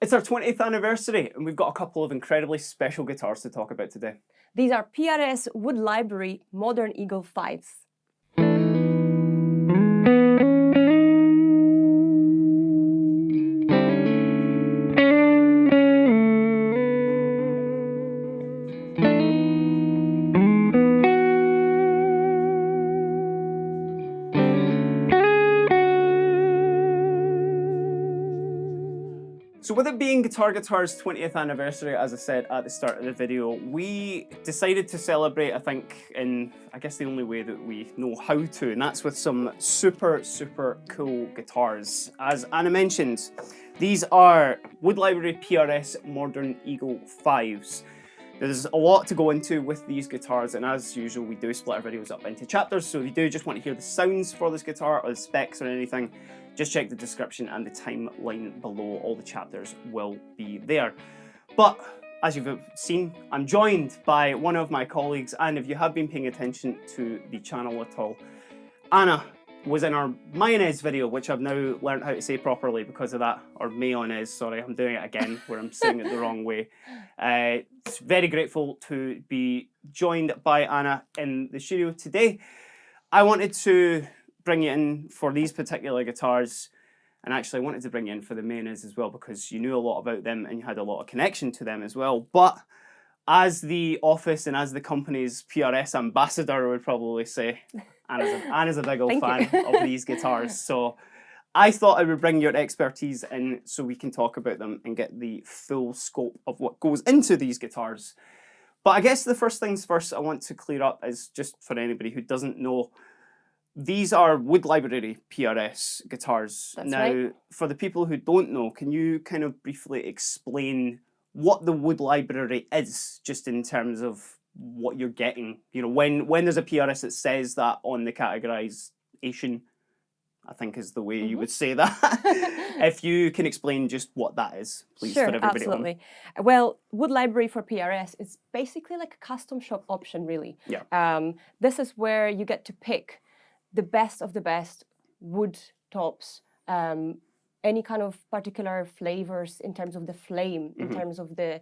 It's our 20th anniversary, and we've got a couple of incredibly special guitars to talk about today. These are PRS Wood Library Modern Eagle 5s. So with it being Guitar Guitar's 20th anniversary, as I said at the start of the video, we decided to celebrate, I think, in, I guess, the only way that we know how to, and that's with some super, super cool guitars. As Anna mentioned, these are Wood Library PRS Modern Eagle 5s. There's a lot to go into with these guitars, and as usual, we do split our videos up into chapters, so if you do just want to hear the sounds for this guitar or the specs or anything, just check the description and the timeline below. All the chapters will be there. But as you've seen, I'm joined by one of my colleagues, and if you have been paying attention to the channel at all, Anna was in our mayonnaise video, which I've now learned how to say properly because of that, or mayonnaise, sorry, I'm doing it again where I'm saying it the wrong way. Very grateful to be joined by Anna in the studio today. I wanted to bring you in for these particular guitars, and actually I wanted to bring you in for the mayonnaise as well because you knew a lot about them and you had a lot of connection to them as well. But as the office and as the company's PRS ambassador would probably say, Anna's a big old fan of these guitars. So I thought I would bring your expertise in so we can talk about them and get the full scope of what goes into these guitars. But I guess the first things first I want to clear up is, just for anybody who doesn't know, these are Wood Library PRS guitars. That's now, right. For the people who don't know, can you kind of briefly explain what the Wood Library is, just in terms of what you're getting? You know, when there's a PRS that says that on the categorization, I think is the way you would say that. If you can explain just what that is, please, Sure, for everybody absolutely. Well, Wood Library for PRS is basically like a custom shop option, really. Yeah. This is where you get to pick the best of the best wood tops, any kind of particular flavors in terms of the flame, in terms of the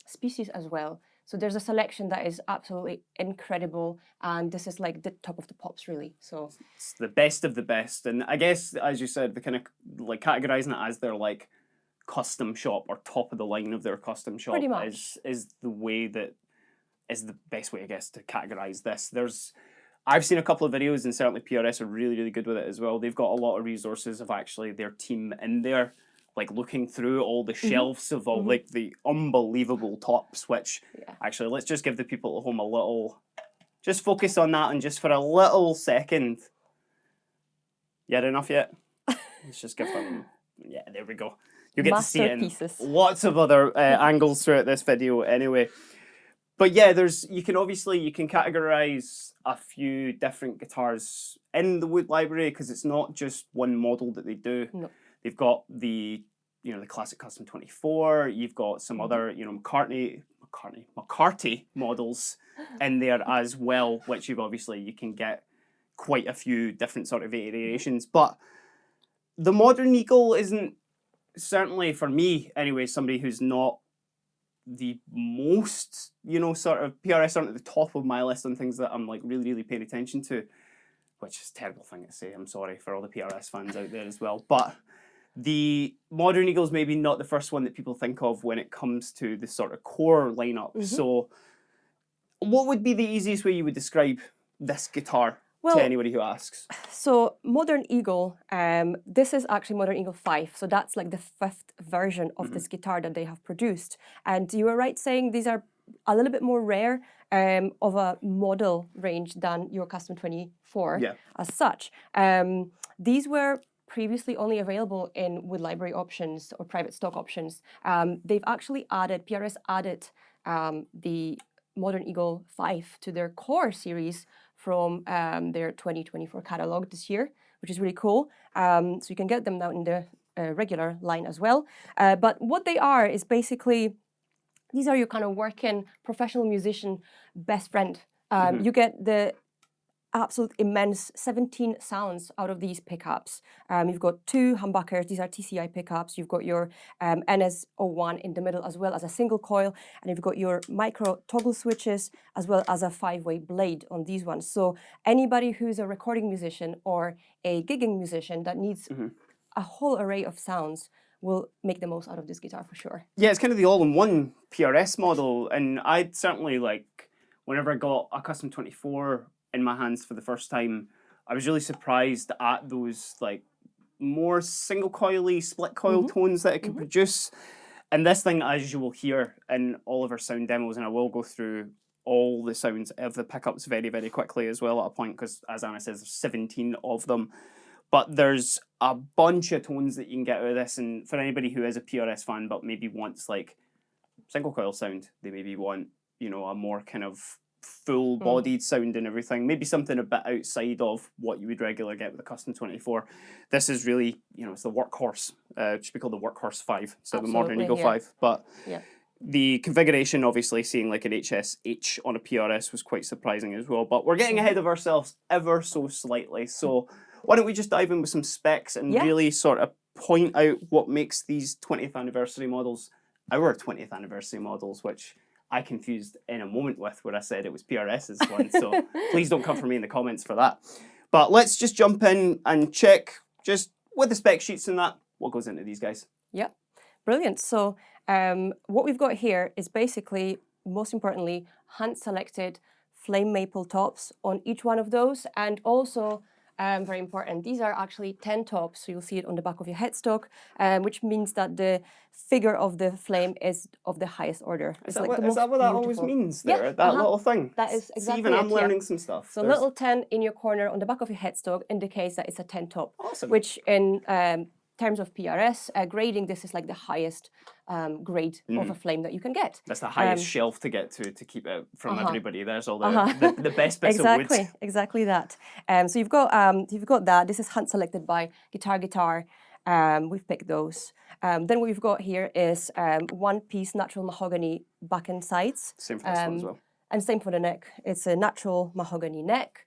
species as well. So there's a selection that is absolutely incredible, and this is like the top of the pops, really. So It's the best of the best, and I guess, as you said, the kind of like categorizing it as their like custom shop or top of the line of their custom shop Pretty much. is the way that is the best way, I guess, to categorize this. I've seen a couple of videos, and certainly PRS are really, really good with it as well. They've got a lot of resources of actually their team in there, like looking through all the shelves of all like the unbelievable tops, which actually, let's just give the people at home a little, just focus on that and just for a little second. You had enough yet? Let's just give them, yeah, there we go. You get to see it in lots of other angles throughout this video anyway. But yeah, you can categorize a few different guitars in the Wood Library because it's not just one model that they do. No. They've got the classic Custom 24. You've got some other McCarthy models in there as well, which you can get quite a few different sort of variations. But the Modern Eagle isn't, certainly for me anyway, somebody who's not the most, sort of PRS aren't at the top of my list on things that I'm like really, really paying attention to, which is a terrible thing to say. I'm sorry for all the PRS fans out there as well. But the Modern Eagle's maybe not the first one that people think of when it comes to the sort of core lineup. So what would be the easiest way you would describe this guitar to anybody who asks? So Modern Eagle, this is actually Modern Eagle 5. So that's like the 5th version of this guitar that they have produced. And you were right saying these are a little bit more rare of a model range than your Custom 24 as such. These were previously only available in Wood Library options or private stock options. They've actually PRS added the Modern Eagle 5 to their core series from their 2024 catalog this year, which is really cool. So you can get them now in the regular line as well. But what they are is basically, these are your kind of working professional musician best friend. You get the absolute immense 17 sounds out of these pickups. You've got two humbuckers, these are TCI pickups. You've got your NS01 in the middle as well as a single coil, and you've got your micro toggle switches as well as a 5-way blade on these ones. So anybody who's a recording musician or a gigging musician that needs a whole array of sounds will make the most out of this guitar for sure. Yeah, it's kind of the all-in-one PRS model, and I'd certainly whenever I got a Custom 24 in my hands for the first time, I was really surprised at those more single coily, split coil tones that it can produce. And this thing, as you will hear in all of our sound demos, and I will go through all the sounds of the pickups very, very quickly as well at a point, because as Anna says, there's 17 of them. But there's a bunch of tones that you can get out of this, and for anybody who is a PRS fan but maybe wants single coil sound, they maybe want, a more kind of full-bodied sound and everything, maybe something a bit outside of what you would regularly get with a Custom 24. This is really, it's the workhorse. It should be called the Workhorse 5, so the modern Eagle 5. But the configuration, obviously, seeing an HSH on a PRS was quite surprising as well. But we're getting ahead of ourselves ever so slightly. So why don't we just dive in with some specs and really sort of point out what makes these 20th anniversary models our 20th anniversary models, which I confused in a moment with where I said it was PRS's one, so please don't come for me in the comments for that. But let's just jump in and check, just with the spec sheets and that, what goes into these guys. Yep, brilliant. So what we've got here is basically, most importantly, hand-selected flame maple tops on each one of those, and also very important, these are actually 10 tops, so you'll see it on the back of your headstock, which means that the figure of the flame is of the highest order. Is that what that always means there, yeah, that little thing? That is exactly See, even I'm learning some stuff. So little 10 in your corner on the back of your headstock indicates that it's a 10 top. Awesome. Which in terms of PRS grading, this is the highest grade of a flame that you can get. That's the highest shelf to get to keep it from everybody. There's all the best bits of wood. Exactly that. So you've got that. This is hand selected by Guitar Guitar. We've picked those. Then what we've got here is one-piece natural mahogany back and sides. Same for this one as well. And same for the neck. It's a natural mahogany neck.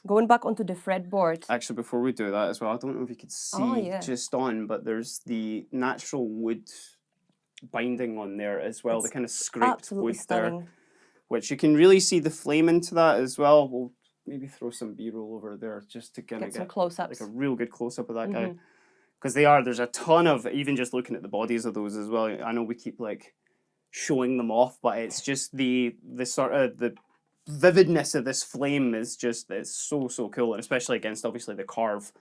Going back onto the fretboard. Actually, before we do that as well, I don't know if you could see just on, but there's the natural wood binding on there as well, the kind of scraped wood stunning. there, which you can really see the flame into that as well. We'll maybe throw some B-roll over there just to kind of get some close-ups. A real good close-up of that guy. Because there's a ton of, even just looking at the bodies of those as well, I know we keep showing them off, but it's just the sort of the vividness of this flame is just, it's so cool, and especially against obviously the carve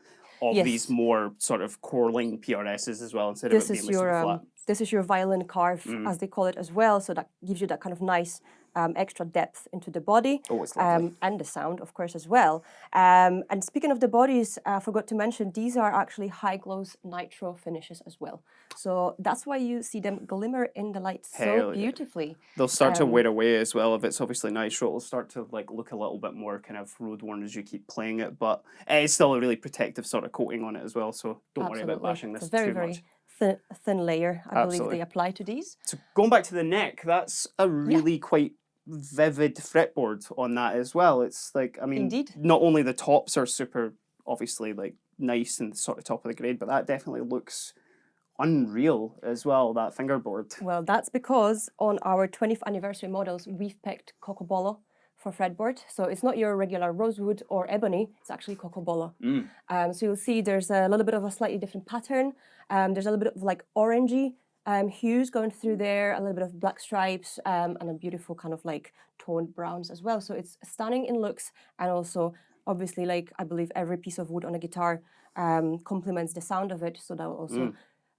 of these more sort of core line PRSs as well, instead of it being super flat. This is your violin carve, as they call it as well, so that gives you that kind of nice extra depth into the body. Oh, it's lovely. And the sound, of course, as well. And speaking of the bodies, I forgot to mention, these are actually high gloss nitro finishes as well. So that's why you see them glimmer in the light so beautifully. They'll start to wear away as well. If it's obviously nitro, it'll start to look a little bit more kind of road worn as you keep playing it, but it's still a really protective sort of coating on it as well, so don't worry about bashing this too much. Thin layer, I believe they apply to these. So going back to the neck, that's a really quite vivid fretboard on that as well. It's Indeed. Not only the tops are super obviously nice and sort of top of the grade, but that definitely looks unreal as well, that fingerboard. Well, that's because on our 20th anniversary models, we've picked Cocobolo for fretboard. So it's not your regular rosewood or ebony, it's actually Cocobolo. So you'll see there's a little bit of a slightly different pattern. There's a little bit of orangey hues going through there, a little bit of black stripes, and a beautiful kind of toned browns as well. So it's stunning in looks, and also obviously I believe every piece of wood on a guitar complements the sound of it, so that also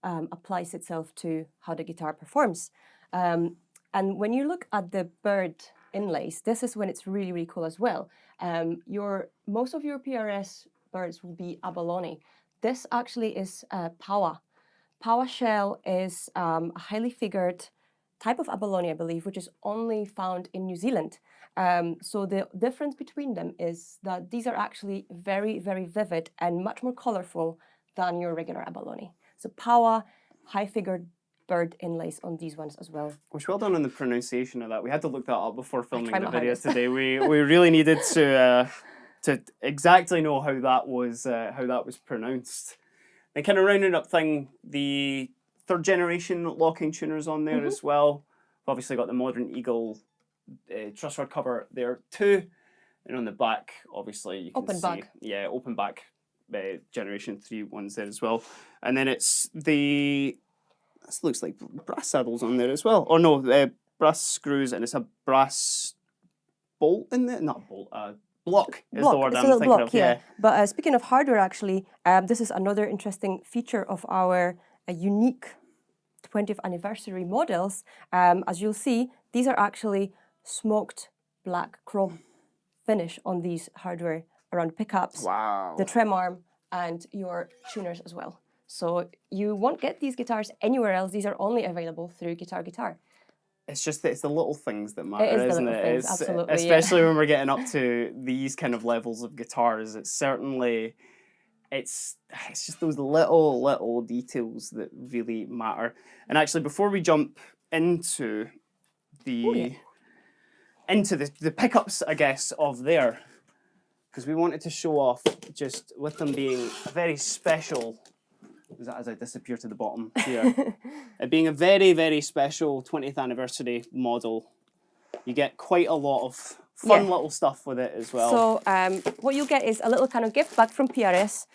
applies itself to how the guitar performs. And when you look at the bird inlays, this is when it's really, really cool as well. Most of your PRS birds will be abalone. This actually is Paua. Paua shell is a highly figured type of abalone, I believe, which is only found in New Zealand. So the difference between them is that these are actually very, very vivid and much more colorful than your regular abalone. So Paua, high figured bird inlays on these ones as well. Which, well done on the pronunciation of that. We had to look that up before filming try the my video hardest. today. We really needed to exactly know how that was pronounced. And kind of rounding up thing, the 3rd generation locking tuners on there as well. We've obviously got the modern Eagle truss rod cover there too. And on the back, obviously, you can Open see... back. Yeah, open back generation 3 ones there as well. And then it's the... This looks like brass saddles on there as well. Or no, brass screws, and it's a brass bolt in there. Not bolt, block is the word It's I'm a little thinking block, of. yeah. But speaking of hardware, actually, this is another interesting feature of our unique 20th anniversary models. As you'll see, these are actually smoked black chrome finish on these hardware around pickups, Wow. the trem arm, and your tuners as well. So you won't get these guitars anywhere else. These are only available through Guitar Guitar. It's just that it's the little things that matter, It is the isn't little it? things, It's, absolutely, especially when we're getting up to these kind of levels of guitars. It's certainly, it's just those little details that really matter. And actually, before we jump into the the pickups, I guess, of there, because we wanted to show off just with them being a very special. As I disappear to the bottom here, it being a very special 20th anniversary model, you get quite a lot of fun little stuff with it as well. So what you'll get is a little kind of gift bag from PRS,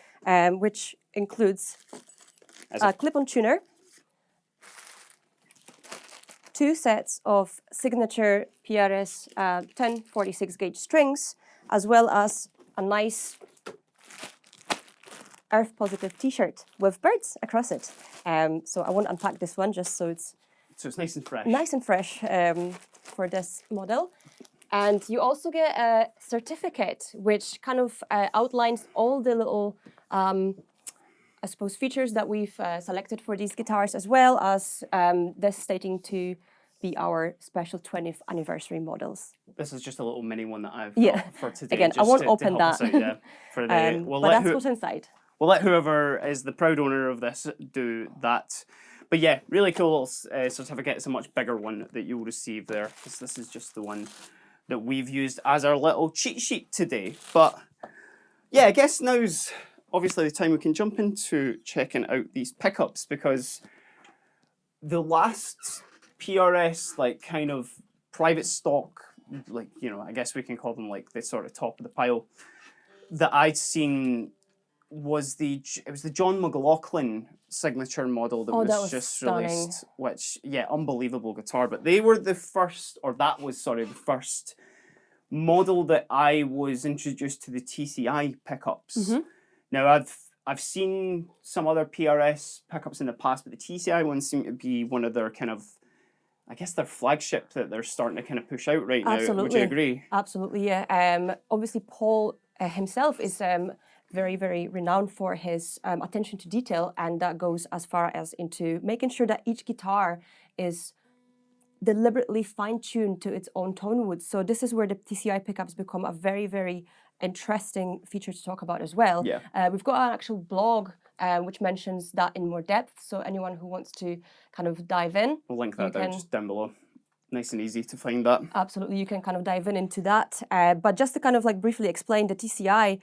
which includes a clip-on tuner, 2 sets of signature PRS 1046 gauge strings, as well as a nice Earth Positive t-shirt with birds across it. So I won't unpack this one just so it's nice and fresh. Nice and fresh for this model. And you also get a certificate which kind of outlines all the little, I suppose, features that we've selected for these guitars, as well as this stating to be our special 20th anniversary models. This is just a little mini one that I've got for today. Again, I won't open that. For the, but that's what's inside. We'll let whoever is the proud owner of this do that. But yeah, really cool little certificate. It's a much bigger one that you'll receive there, because this is just the one that we've used as our little cheat sheet today. But yeah, I guess now's obviously the time we can jump into checking out these pickups, because the last PRS, like, kind of private stock, like, you know, I guess we can call them like the sort of top of the pile, that I'd seen was the John McLaughlin signature model that was just stunning. released, which, yeah, unbelievable guitar. But they were the first, or that was, sorry, the first model that I was introduced to the TCI pickups. Now, I've seen some other PRS pickups in the past, but the TCI ones seem to be one of their kind of, I guess, their flagship that they're starting to kind of push out right now. Would you agree? Absolutely, yeah. Obviously, Paul himself is very renowned for his attention to detail, and that goes as far as into making sure that each guitar is deliberately fine-tuned to its own tone wood. So this is where the TCI pickups become a very interesting feature to talk about as well. Yeah. We've got an actual blog which mentions that in more depth, so anyone who wants to kind of dive in, we'll link that just down below. Nice and easy to find that. Absolutely, you can kind of dive into that. But just to kind of like briefly explain, the TCI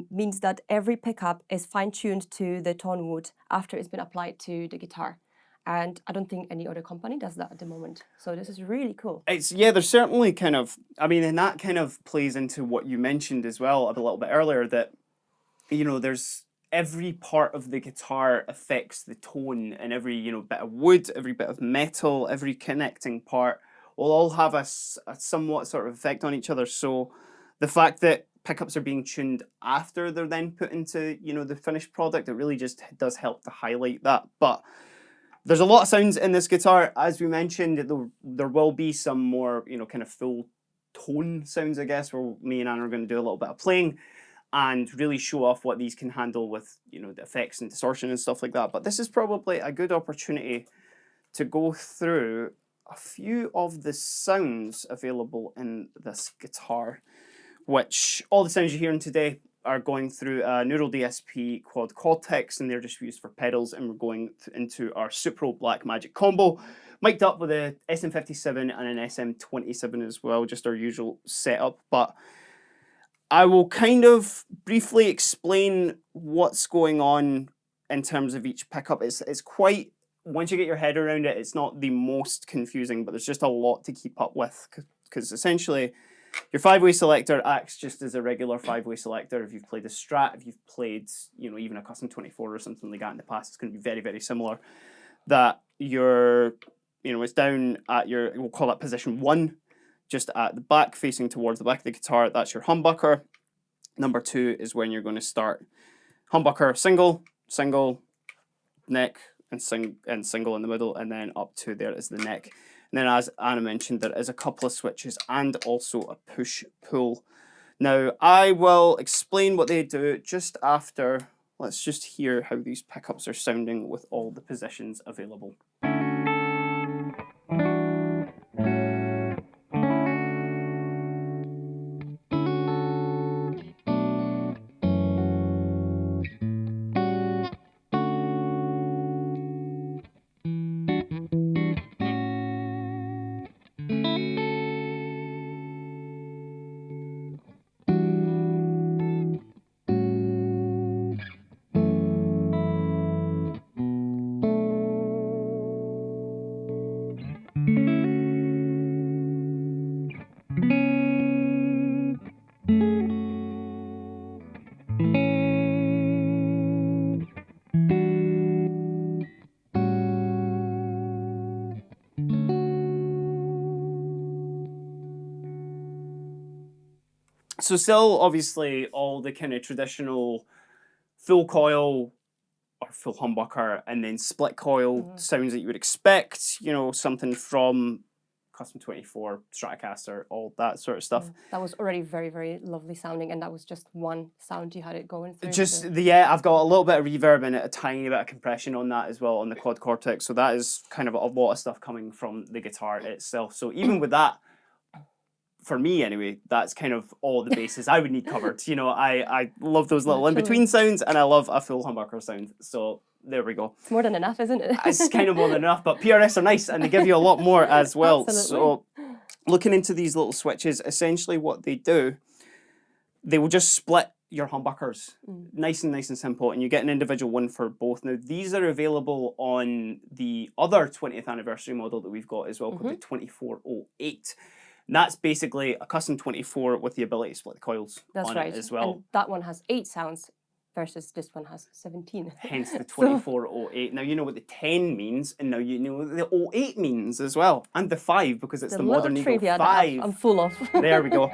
means that every pickup is fine-tuned to the tone wood after it's been applied to the guitar. And I don't think any other company does that at the moment. So this is really cool. There's certainly kind of, I mean, and that kind of plays into what you mentioned as well a little bit earlier, that, you know, there's every part of the guitar affects the tone, and every, you know, bit of wood, every bit of metal, every connecting part will all have a somewhat sort of effect on each other. So the fact that pickups are being tuned after they're then put into, you know, the finished product, it really just does help to highlight that. But there's a lot of sounds in this guitar. As we mentioned, there will be some more, you know, kind of full tone sounds, I guess, where me and Anna are going to do a little bit of playing and really show off what these can handle with, you know, the effects and distortion and stuff like that. But this is probably a good opportunity to go through a few of the sounds available in this guitar, which all the sounds you're hearing today are going through a Neural DSP quad Cortex, and they're just used for pedals, and we're going into our Supro Black Magic combo, mic'd up with a SM57 and an SM27 as well, just our usual setup. But I will kind of briefly explain what's going on in terms of each pickup. It's quite, once you get your head around it, it's not the most confusing, but there's just a lot to keep up with, because essentially your 5-way selector acts just as a regular 5-way selector. If you've played a Strat, if you've played, you know, even a custom 24 or something like that in the past, it's going to be very, very similar. That you're, you know, it's down at your, we'll call that position 1, just at the back, facing towards the back of the guitar. That's your humbucker. Number 2 is when you're going to start humbucker, single, single, neck, and single in the middle, and then up to there is the neck. And then, as Anna mentioned, there is a couple of switches and also a push-pull. Now, I will explain what they do just after. Let's just hear how these pickups are sounding with all the positions available. So still, obviously, all the kind of traditional full coil or full humbucker and then split coil sounds that you would expect, you know, something from Custom 24, Stratocaster, all that sort of stuff. That was already very, very lovely sounding, and that was just one sound you had it going through. Just, yeah, I've got a little bit of reverb and a tiny bit of compression on that as well on the quad Cortex, so that is kind of a lot of stuff coming from the guitar itself. So even with that, for me anyway, that's kind of all the bases I would need covered. You know, I love those little in-between sounds, and I love a full humbucker sound. So there we go. It's more than enough, isn't it? It's kind of more than enough, but PRS are nice, and they give you a lot more as well. Absolutely. So looking into these little switches, essentially what they do, they will just split your humbuckers. Nice and simple, and you get an individual one for both. Now, these are available on the other 20th anniversary model that we've got as well, called the 2408. And that's basically a custom 24 with the ability to split the coils on it as well. And that one has 8 sounds versus this one has 17. Hence the 2408. Now you know what the 10 means, and now you know what the 08 means as well. And the 5, because it's the modern Eagle 5. I'm full of. There we go.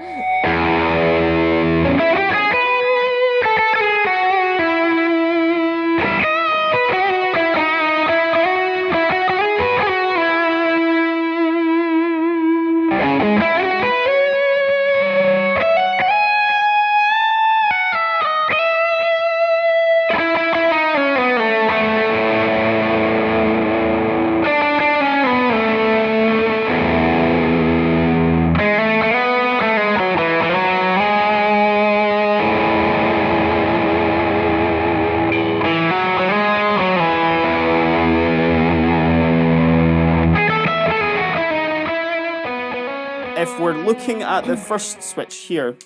If we're looking at the first switch here,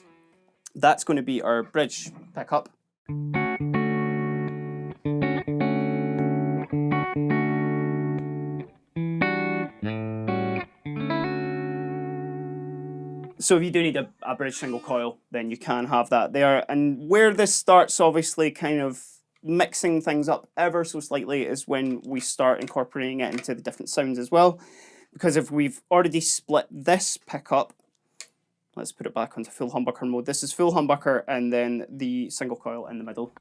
that's going to be our bridge pickup. So if you do need a bridge single coil, then you can have that there. And where this starts obviously kind of mixing things up ever so slightly is when we start incorporating it into the different sounds as well. Because if we've already split this pickup, let's put it back onto full humbucker mode. This is full humbucker and then the single coil in the middle.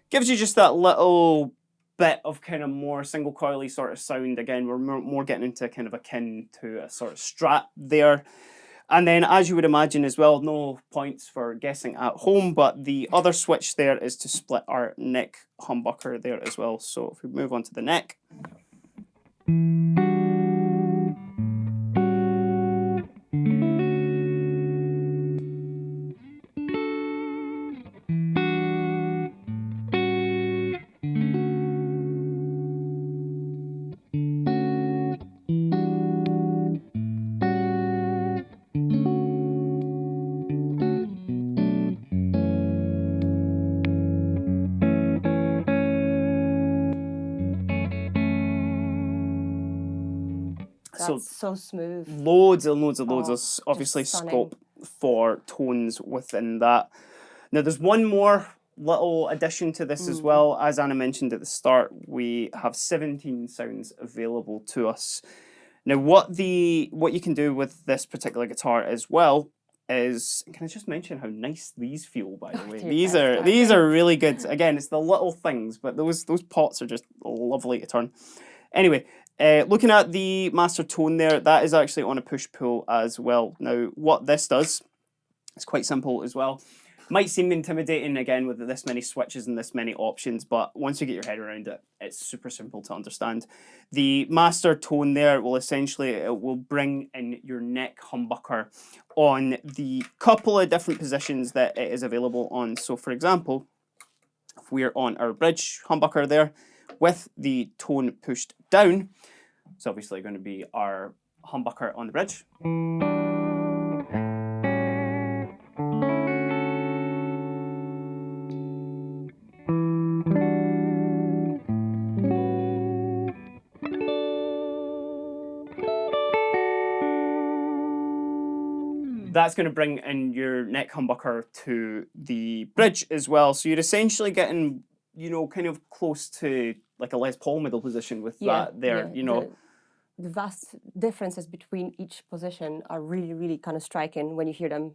Gives you just that little bit of kind of more single coily sort of sound. Again, we're more getting into kind of akin to a sort of Strat there. And then, as you would imagine as well, no points for guessing at home, but the other switch there is to split our neck humbucker there as well. So if we move on to the neck. That's so smooth. Loads and loads and loads of just obviously stunning. scope for tones within that. Now there's one more little addition to this as well. As Anna mentioned at the start, we have 17 sounds available to us. Now what you can do with this particular guitar as well is, can I just mention how nice these feel, by the way? These are really good. Again, it's the little things, but those pots are just lovely to turn. Anyway, looking at the master tone there, that is actually on a push-pull as well. Now, what this does, it's quite simple as well. Might seem intimidating, again, with this many switches and this many options, but once you get your head around it, it's super simple to understand. The master tone there will essentially, it will bring in your neck humbucker on the couple of different positions that it is available on. So, for example, if we're on our bridge humbucker there, with the tone pushed down, it's obviously going to be our humbucker on the bridge. That's going to bring in your neck humbucker to the bridge as well. So you're essentially getting, you know, kind of close to like a Les Paul middle position with that there, you know. The vast differences between each position are really, really kind of striking when you hear them.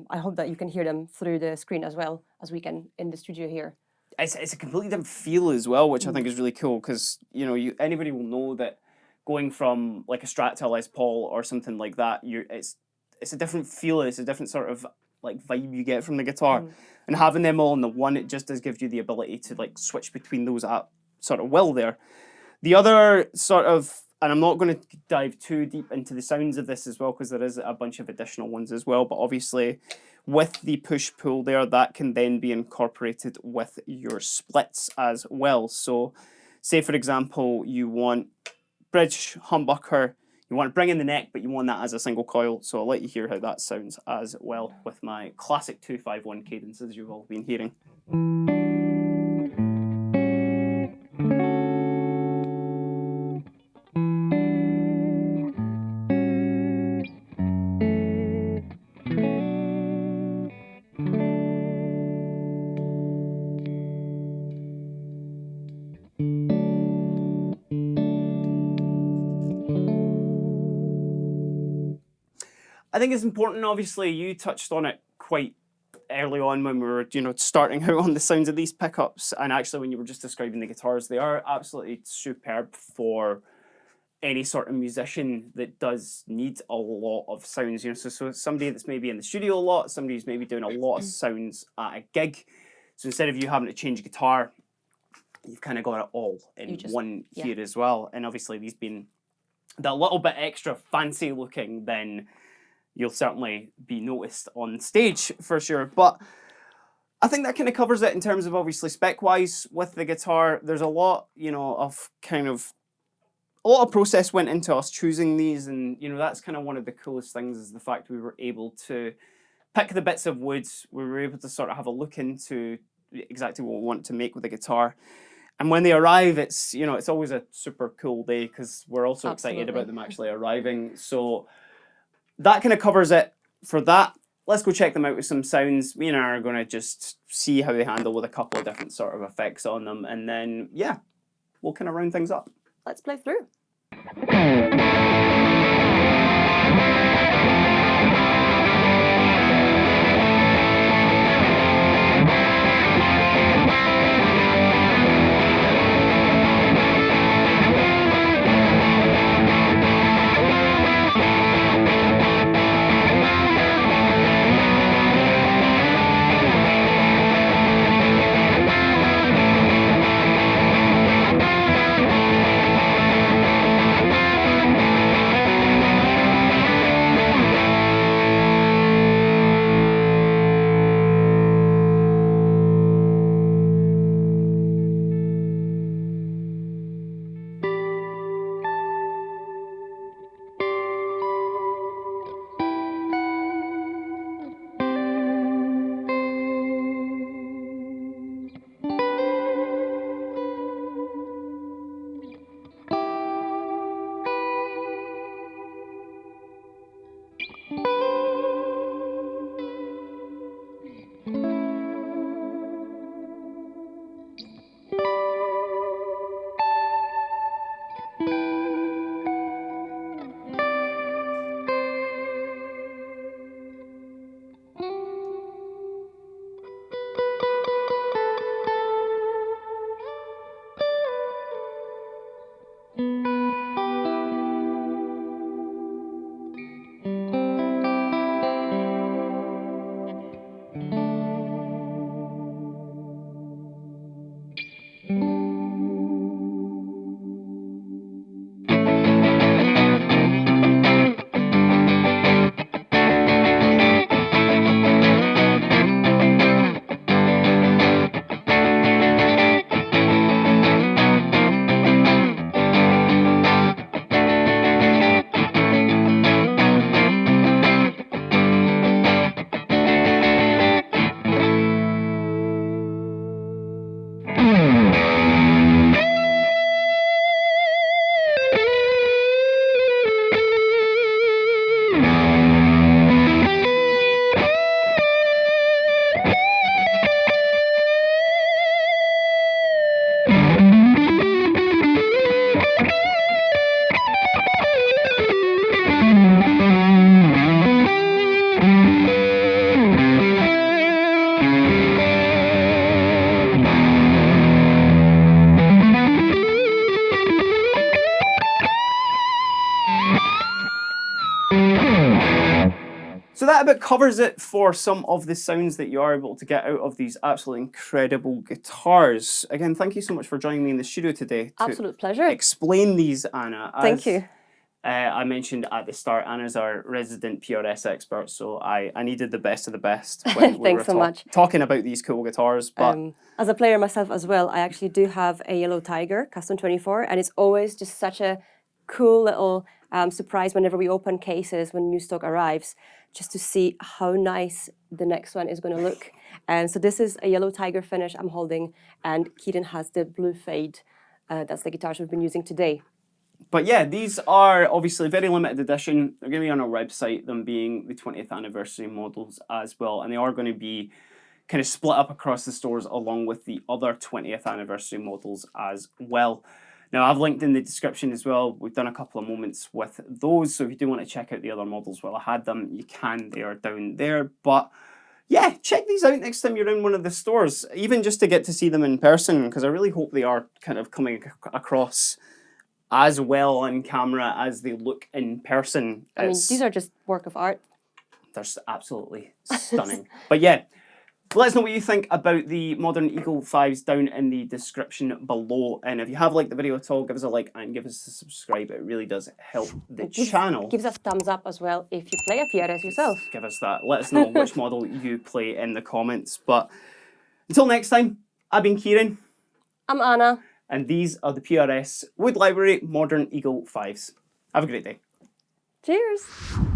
I hope that you can hear them through the screen as well as we can in the studio here. It's a completely different feel as well, which I think is really cool because, you know, anybody will know that going from like a Strat to a Les Paul or something like that, it's a different feel, it's a different sort of like vibe you get from the guitar. And having them all in the one, it just does give you the ability to like switch between those at sort of will there. The other sort of, and I'm not going to dive too deep into the sounds of this as well because there is a bunch of additional ones as well, but obviously with the push-pull there, that can then be incorporated with your splits as well. So say for example, you want bridge, humbucker, you want to bring in the neck, but you want that as a single coil. So I'll let you hear how that sounds as well with my classic 251 cadences you've all been hearing. I think it's important, obviously, you touched on it quite early on when we were, you know, starting out on the sounds of these pickups, and actually when you were just describing the guitars, they are absolutely superb for any sort of musician that does need a lot of sounds. You know, so somebody that's maybe in the studio a lot, somebody who's maybe doing a lot of sounds at a gig. So instead of you having to change a guitar, you've kind of got it all in one here as well. And obviously these being that little bit extra fancy looking, then you'll certainly be noticed on stage for sure. But I think that kind of covers it in terms of obviously spec-wise with the guitar. There's a lot, you know, of kind of a lot of process went into us choosing these, and you know that's kind of one of the coolest things is the fact we were able to pick the bits of wood. We were able to sort of have a look into exactly what we want to make with the guitar. And when they arrive, it's, you know, it's always a super cool day because we're also excited about them actually arriving. So that kind of covers it for that. Let's go check them out with some sounds. Me and I are going to just see how they handle with a couple of different sort of effects on them. And then, yeah, we'll kind of round things up. Let's play through. that about covers it for some of the sounds that you are able to get out of these absolutely incredible guitars. Again, thank you so much for joining me in the studio today to Absolute pleasure. explain these, Anna. Thank you. I mentioned at the start, Anna's our resident PRS expert, so I needed the best of the best when we were Thanks so much. talking about these cool guitars. But as a player myself as well, I actually do have a Yellow Tiger Custom 24, and it's always just such a cool little surprise whenever we open cases when new stock arrives, just to see how nice the next one is going to look. And so this is a Yellow Tiger finish I'm holding, and Keiran has the blue fade. That's the guitars we've been using today. But yeah, these are obviously very limited edition. They're going to be on our website, them being the 20th anniversary models as well. And they are going to be kind of split up across the stores along with the other 20th anniversary models as well. Now, I've linked in the description as well. We've done a couple of moments with those. So if you do want to check out the other models while I had them, you can. They are down there. But yeah, check these out next time you're in one of the stores, even just to get to see them in person, because I really hope they are kind of coming across as well on camera as they look in person. I mean, these are just work of art. They're absolutely stunning. But yeah, let us know what you think about the Modern Eagle 5s down in the description below. And if you have liked the video at all, give us a like and give us a subscribe. It really does help the channel. Gives us thumbs up as well if you play a PRS yourself. Give us that. Let us know which model you play in the comments. But until next time, I've been Keiran. I'm Anna. And these are the PRS Wood Library Modern Eagle 5s. Have a great day. Cheers.